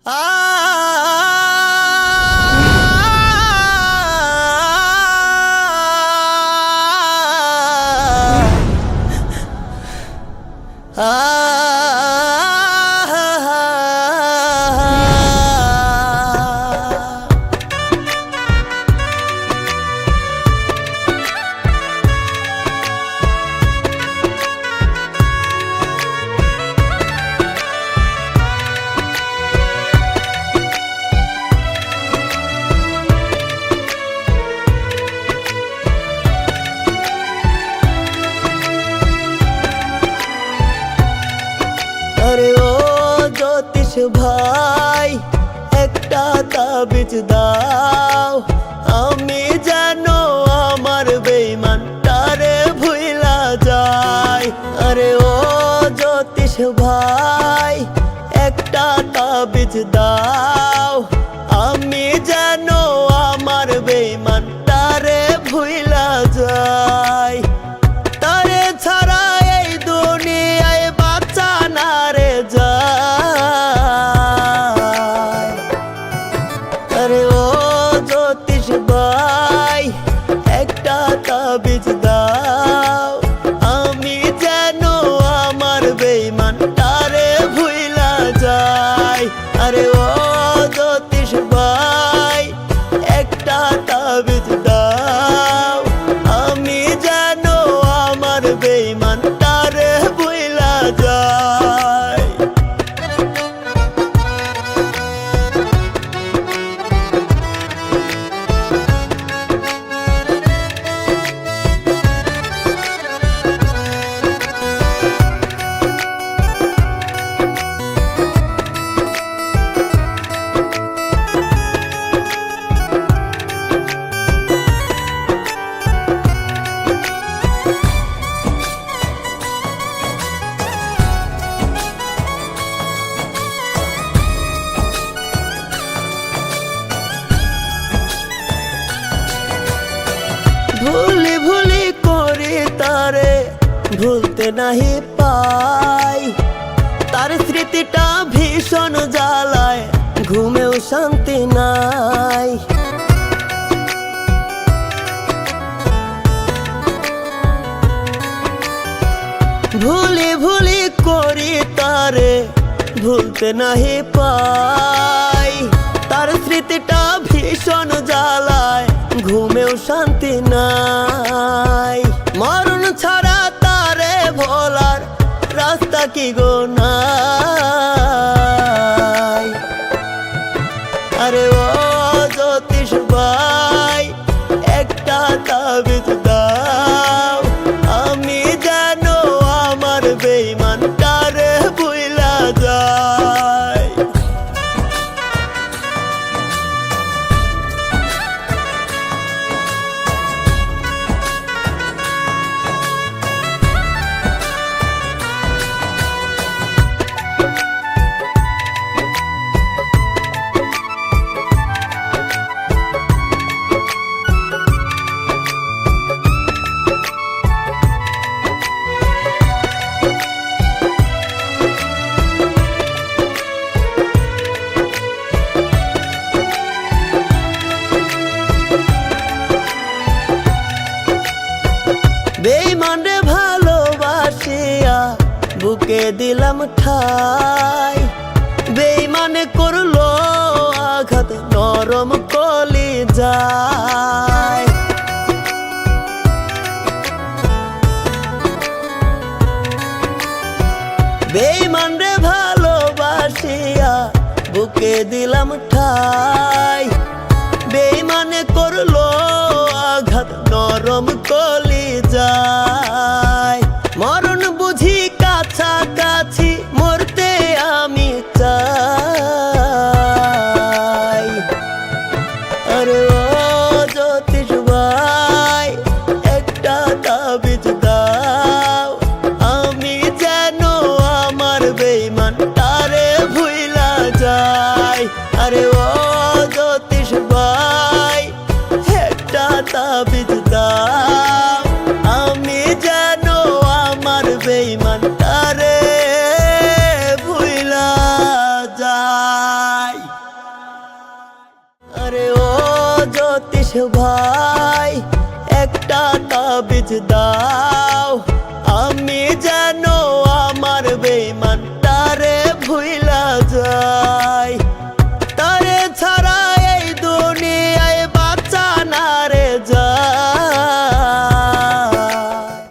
আরে ও জ্যোতিষ ভাই, একটা তাবিজ দাও, আমি যেন আমার বেঈমানটারে ভুইলা যাই। আরে ও জ্যোতিষ ভাই, একটা তাবিজ দাও, আমি যেন আমার বেঈমানটারে ভুইলা যাই। তারে ছাড়া এই দুনিয়ায় বাঁচা না রে যায়। আরে ও জ্যোতিষ ভাই, একটা তাবিজ দাও, আমি যেন আমার বেঈমানটারে ভুইলা যাই। আরে ও জ্যোতিষ ভাই, একটা তাবিজ দাও, আমি যেন আমার বেঈমানটারে ভুইলা যাই। ভুলি ভুলি করে তারে ভুলতে নাহি পাই, তার স্মৃতিটা ভীষণ জ্বালায়, ঘুমেও শান্তি নাই। ভুলি ভুলি করি তারে ভুলতে নাহি পাই, তার স্মৃতিটা ভীষণ জ্বালায়, ঘুমেও শান্তি নাই। মরণ ছাড়া তারে ভোলার রাস্তা কি গো নাই। আরে ও জ্যোতিষ ভাই, একটা তাবিজ দাও, আমি যেন আমার বেঈমানটারে ভুইলা যাই। বেঈমানরে ভালোবাসিয়া বুকে দিলাম ঠাই, বেঈমানে করলো আঘাত নরম কলিজায়। বেঈমানরে ভালোবাসিয়া বুকে দিলাম ঠাই, বেঈমানে করলো আঘাত নরম কলিজায়। মরণ বুঝি কাছাকাছি, মরতে আমি চাই। আরে ও জ্যোতিষ ভাই, একটা তাবিজ দাও, আমি যেন আমার বেঈমানটারে ভুইলা যাই। আরে ও জ্যোতিষ ভাই, একটা তাবিজ দাও, আমি যেন আমার বেঈমানটারে ভুইলা যাই। জ্যোতিষ ভাই একটা তাবিজ দাও।